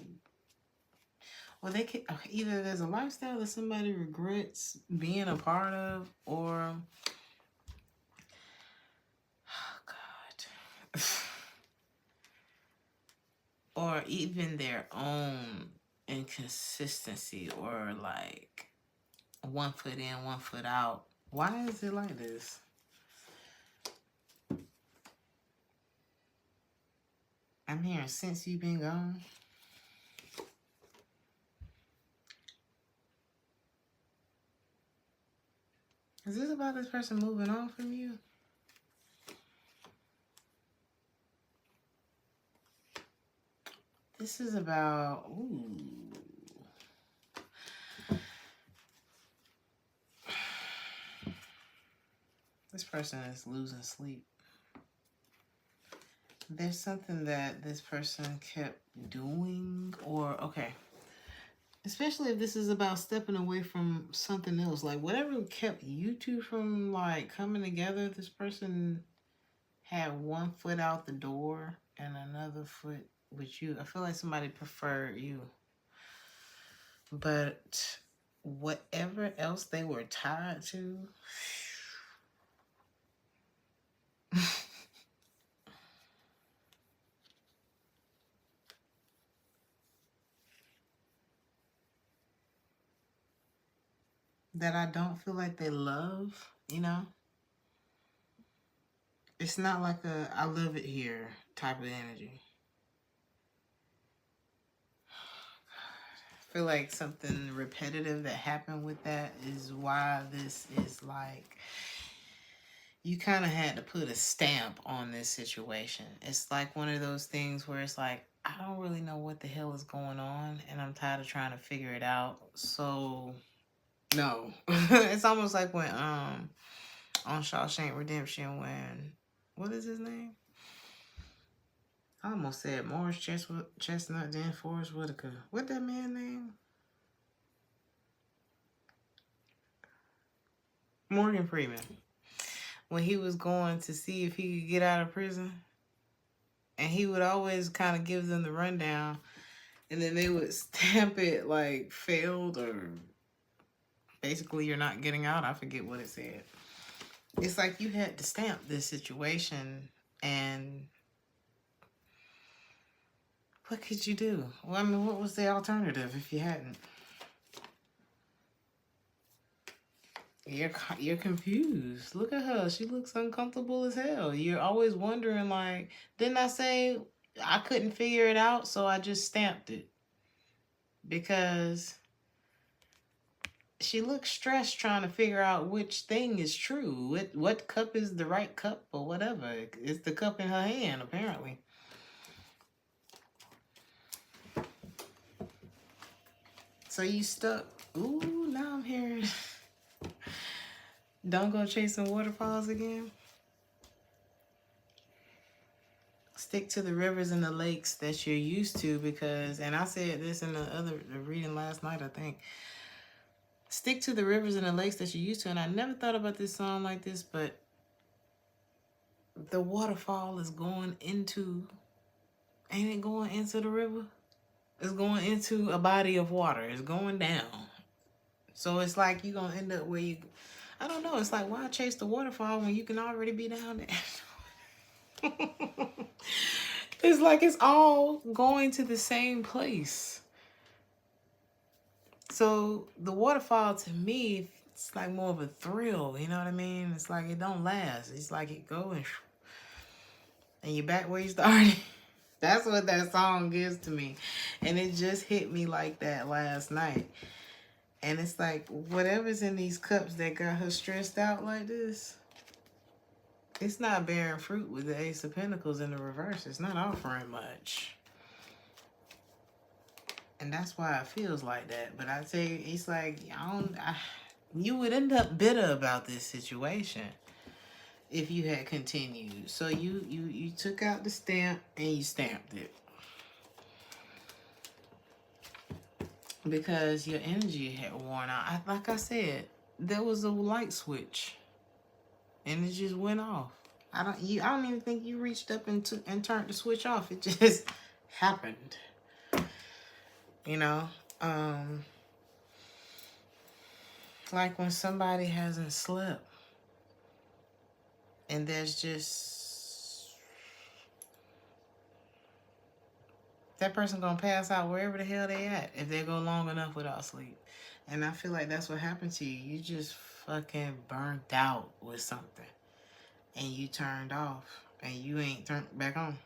well, they could, either there's a lifestyle that somebody regrets being a part of, or, oh God, or even their own inconsistency, or like 1 foot in, 1 foot out. Why is it like this? I'm hearing since you've been gone. Is this about this person moving on from you? This is about, ooh. This person is losing sleep. There's something that this person kept doing, or, okay. Especially if this is about stepping away from something else. Like, whatever kept you two from, like, coming together, this person had 1 foot out the door and another foot with you. I feel like somebody preferred you. But whatever else they were tied to, that I don't feel like they love, you know? It's not like a I love it here type of energy. I feel like something repetitive that happened with that is why this is like, you kind of had to put a stamp on this situation. It's like one of those things where it's like, I don't really know what the hell is going on, and I'm tired of trying to figure it out. So, no. It's almost like when, on Shawshank Redemption, when, what is his name? I almost said Morris Chestnut, then Forrest Whitaker. What that man name? Morgan Freeman. When he was going to see if he could get out of prison, and he would always kind of give them the rundown, and then they would stamp it like failed, or basically you're not getting out. I forget what it said. It's like you had to stamp this situation, and what could you do? Well, I mean, what was the alternative if you hadn't? You're confused. Look at her. She looks uncomfortable as hell. You're always wondering, like, didn't I say I couldn't figure it out, so I just stamped it? Because she looks stressed trying to figure out which thing is true. What cup is the right cup, or whatever. It's the cup in her hand, apparently. So you stuck. Ooh, now I'm hearing... Don't go chasing waterfalls again. Stick to the rivers and the lakes that you're used to, because, and I said this in the reading last night, I think. Stick to the rivers and the lakes that you're used to. And I never thought about this song like this, but the waterfall is going into, ain't it going into the river? It's going into a body of water. It's going down. So it's like you're going to end up where you, I don't know. It's like, why chase the waterfall when you can already be down there? It's like it's all going to the same place. So the waterfall to me, it's like more of a thrill, you know what I mean? It's like it don't last. It's like it go and you're back where you started. That's what that song gives to me. And it just hit me like that last night. And it's like, whatever's in these cups that got her stressed out like this, it's not bearing fruit with the Ace of Pentacles in the reverse. It's not offering much. And that's why it feels like that. But I tell you, it's like, you would end up bitter about this situation if you had continued. So you took out the stamp and you stamped it. Because your energy had worn out. Like I said, there was a light switch. And it just went off. I don't even think you reached up and turned the switch off. It just happened. You know? Like when somebody hasn't slept. And there's just... that person gonna pass out wherever the hell they at if they go long enough without sleep. And I feel like that's what happened to you. You just fucking burnt out with something. And you turned off. And you ain't turned back on.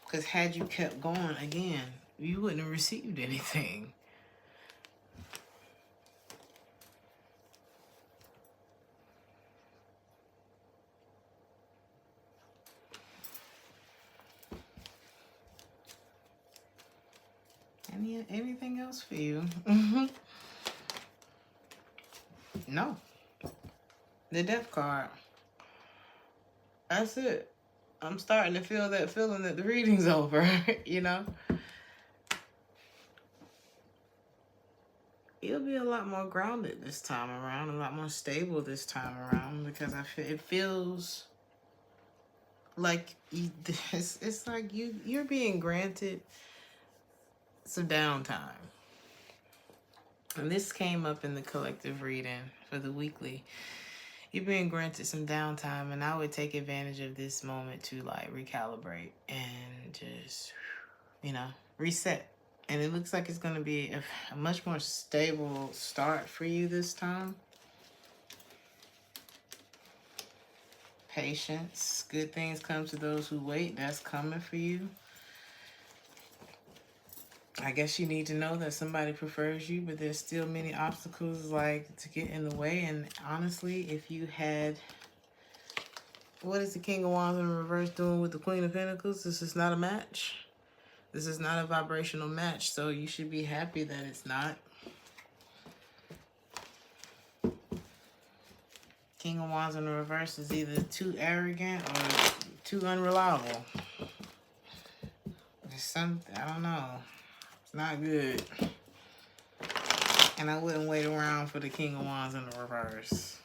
Because had you kept going again, you wouldn't have received anything. Anything else for you? No. The Death card. That's it. I'm starting to feel that feeling that the reading's over, you know? You'll be a lot more grounded this time around, a lot more stable this time around, because it feels like it's like you're being granted some downtime. And this came up in the collective reading for the weekly. You're being granted some downtime, and I would take advantage of this moment to like recalibrate and just, you know, reset. And it looks like it's going to be a much more stable start for you this time. Patience. Good things come to those who wait. That's coming for you. I guess you need to know that somebody prefers you, but there's still many obstacles like to get in the way. And honestly, if you had... what is the King of Wands in reverse doing with the Queen of Pentacles? This is not a match. This is not a vibrational match, so you should be happy that it's not. King of Wands in the reverse is either too arrogant or too unreliable. There's something, I don't know. It's not good. And I wouldn't wait around for the King of Wands in the reverse.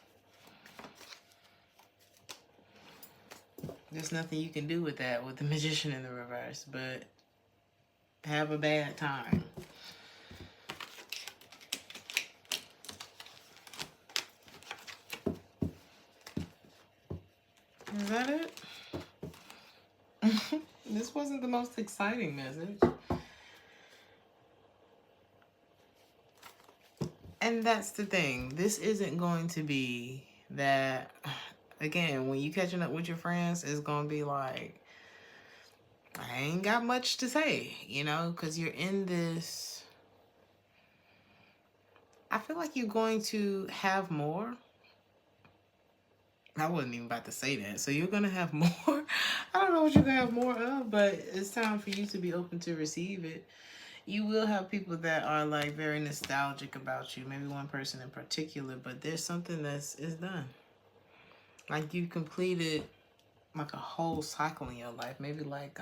There's nothing you can do with that, with the Magician in the reverse, but have a bad time. Is that it? This wasn't the most exciting message. And that's the thing. This isn't going to be that... again, when you catching up with your friends, it's going to be like, I ain't got much to say, you know, because you're in this... I feel like you're going to have more. I wasn't even about to say that. So you're going to have more. I don't know what you're going to have more of, but it's time for you to be open to receive it. You will have people that are like very nostalgic about you. Maybe one person in particular, but there's something is done. Like you completed like a whole cycle in your life. Maybe like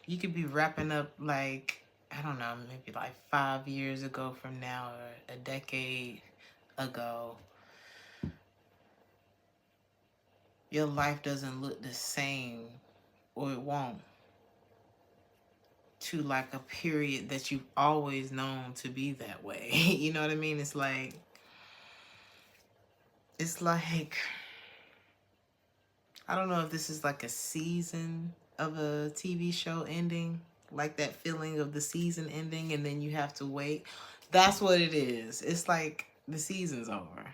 you could be wrapping up like, I don't know, maybe like 5 years ago from now or a decade ago. Your life doesn't look the same, or it won't, to like a period that you've always known to be that way. You know what I mean? It's like, I don't know if this is like a season of a TV show ending, like that feeling of the season ending and then you have to wait. That's what it is. It's like the season's over.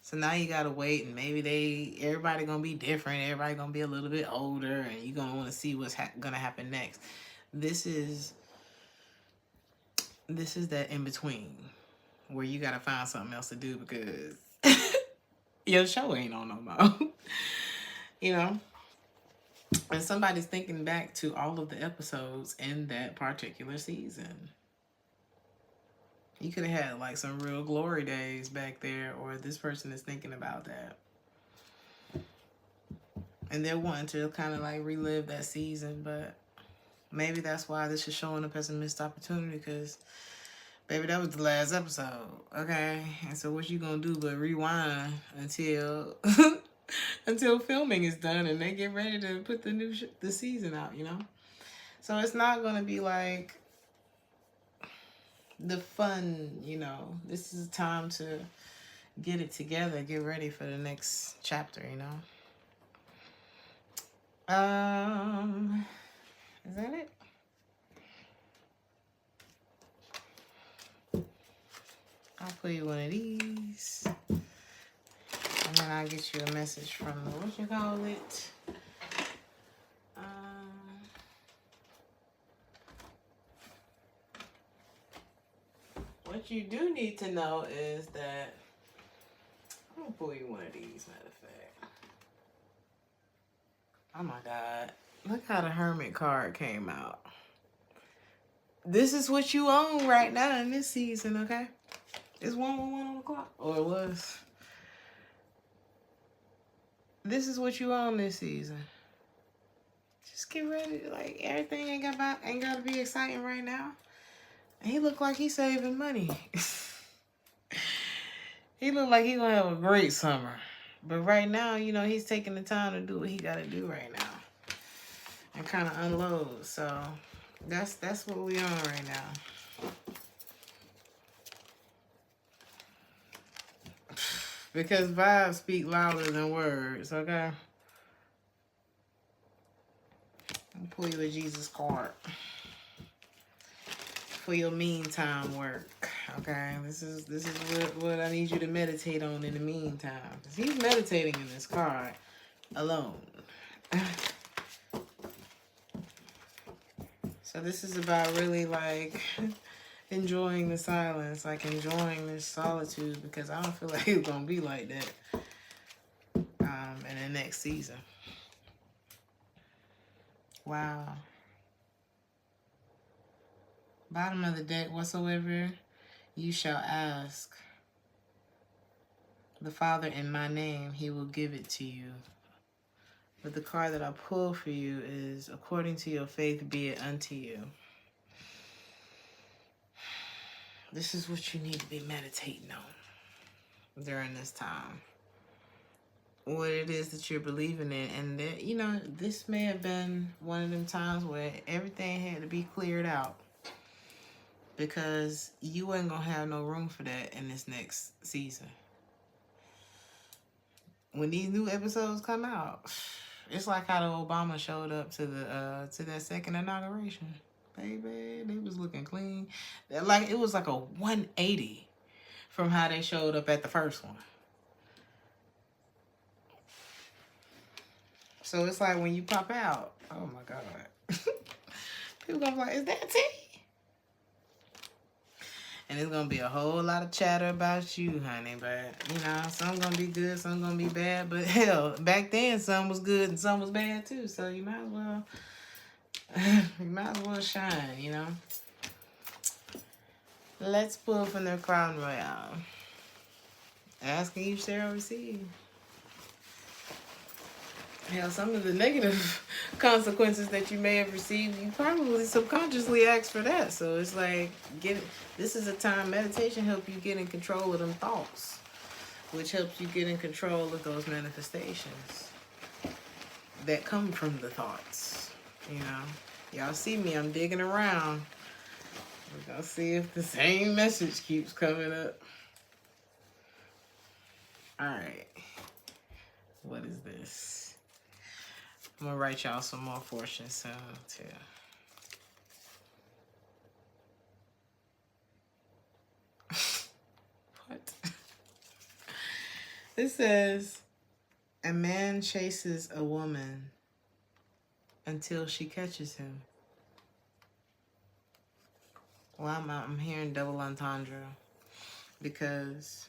So now you gotta wait, and maybe everybody gonna be different. Everybody gonna be a little bit older, and you're gonna want to see what's gonna happen next. This is that in between where you gotta find something else to do because your show ain't on no more. You know, and somebody's thinking back to all of the episodes in that particular season. You could have had like some real glory days back there, or this person is thinking about that. And they're wanting to kind of like relive that season, but maybe that's why this is showing up as a missed opportunity because, baby, that was the last episode, okay? And so what you gonna do but rewind until until filming is done and they get ready to put the season out, you know? So it's not gonna be like the fun, you know. This is time to get it together, get ready for the next chapter, you know. Is that it? I'll put you one of these, and then I'll get you a message from the whatchamacallit. What you do need to know is that I'm gonna pull you one of these, matter of fact. Oh my God. Look how the Hermit card came out. This is what you own right now in this season, okay? It's 111 on the clock. Or it was. This is what you own this season. Just get ready. Like, everything ain't gotta be exciting right now. And he look like he's saving money. He look like he gonna have a great summer. But right now, you know, he's taking the time to do what he gotta do right now. And kind of unload. So that's what we on right now. Because vibes speak louder than words, okay? I'll pull you a Jesus card for your meantime work, okay? This is what I need you to meditate on in the meantime. Because he's meditating in this card alone. So this is about really like enjoying the silence, like enjoying this solitude, because I don't feel like it's gonna be like that in the next season. Wow. Bottom of the deck, whatsoever you shall ask the Father in my name, he will give it to you. But the card that I pull for you is, according to your faith, be it unto you. This is what you need to be meditating on during this time. What it is that you're believing in. And that, you know, this may have been one of them times where everything had to be cleared out. Because you ain't going to have no room for that in this next season. When these new episodes come out, it's like how the Obama showed up to that second inauguration. Baby, they was looking clean. Like, it was like a 180 from how they showed up at the first one. So it's like when you pop out, oh my God. People gonna be like, is that T? And it's gonna be a whole lot of chatter about you, honey. But, you know, some gonna be good, some gonna be bad. But hell, back then, some was good and some was bad too. So you might as well shine, you know. Let's pull from the Crown Royale. Asking you shall receive. Hell, some of the negative consequences that you may have received, you probably subconsciously asked for that. So it's like, this is a time meditation help you get in control of them thoughts, which helps you get in control of those manifestations that come from the thoughts. You know, y'all see me, I'm digging around. We're gonna see if the same message keeps coming up. All right, what is this? I'm gonna write y'all some more fortune soon too. What? It says, a man chases a woman until she catches him. Well, I'm hearing double entendre because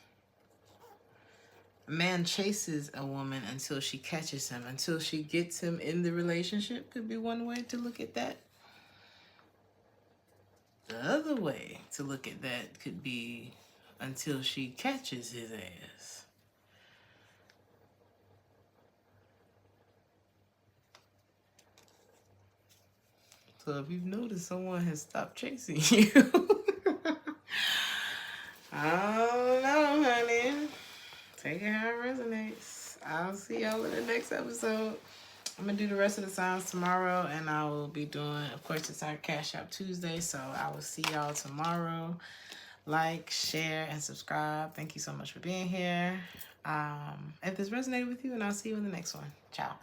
a man chases a woman until she catches him, until she gets him in the relationship could be one way to look at that. The other way to look at that could be until she catches his ass. So if you've noticed someone has stopped chasing you, I don't know, honey. Take it how it resonates. I'll see y'all in the next episode. I'm going to do the rest of the signs tomorrow, and I will be doing, of course, it's our Cash App Tuesday, so I will see y'all tomorrow. Like, share, and subscribe. Thank you so much for being here. If this resonated with you, and I'll see you in the next one. Ciao.